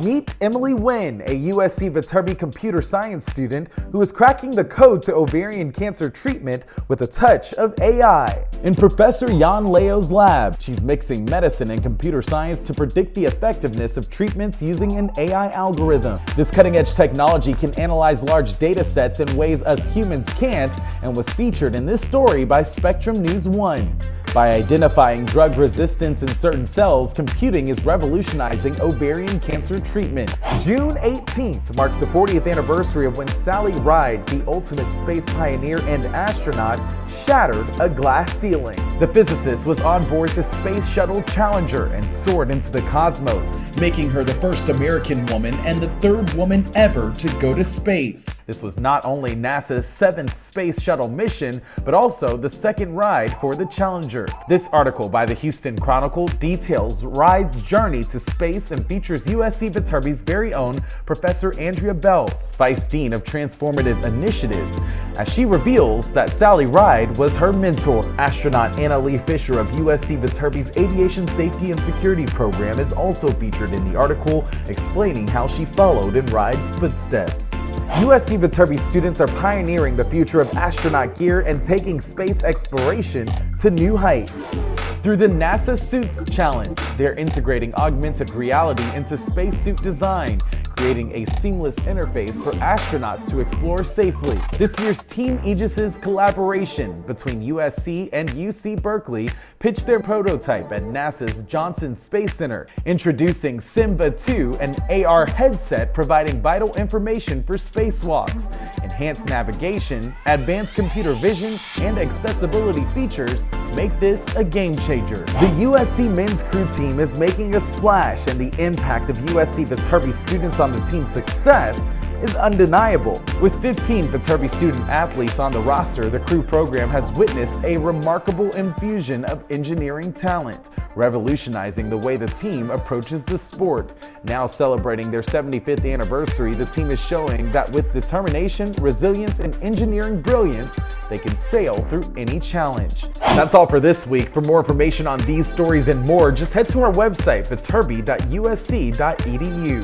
Meet Emily Nguyen, a USC Viterbi computer science student who is cracking the code to ovarian cancer treatment with a touch of AI. In Professor Yan Leo's lab, she's mixing medicine and computer science to predict the effectiveness of treatments using an AI algorithm. This cutting-edge technology can analyze large data sets in ways us humans can't, and was featured in this story by Spectrum News 1. By identifying drug resistance in certain cells, computing is revolutionizing ovarian cancer treatment. June 18th marks the 40th anniversary of when Sally Ride, the ultimate space pioneer and astronaut, shattered a glass ceiling. The physicist was on board the Space Shuttle Challenger and soared into the cosmos, making her the first American woman and the third woman ever to go to space. This was not only NASA's 7th Space Shuttle mission, but also the second ride for the Challenger. This article by the Houston Chronicle details Ride's journey to space and features USC Viterbi's very own Professor Andrea Bells, Vice Dean of Transformative Initiatives, as she reveals that Sally Ride was her mentor. Astronaut Anna Lee Fisher of USC Viterbi's Aviation Safety and Security Program is also featured in the article, explaining how she followed in Ride's footsteps. USC Viterbi students are pioneering the future of astronaut gear and taking space exploration to new heights. Through the NASA Suits Challenge, they're integrating augmented reality into spacesuit design, creating a seamless interface for astronauts to explore safely. This year's Team Aegis's collaboration between USC and UC Berkeley pitched their prototype at NASA's Johnson Space Center, introducing Simba 2, an AR headset providing vital information for spacewalks. Enhanced navigation, advanced computer vision, and accessibility features make this a game changer. The USC men's crew team is making a splash, and the impact of USC Viterbi students on the team's success is undeniable. With 15 Viterbi student athletes on the roster, the crew program has witnessed a remarkable infusion of engineering talent, revolutionizing the way the team approaches the sport. Now celebrating their 75th anniversary, the team is showing that with determination, resilience, and engineering brilliance, they can sail through any challenge. That's all for this week. For more information on these stories and more, just head to our website, viterbi.usc.edu.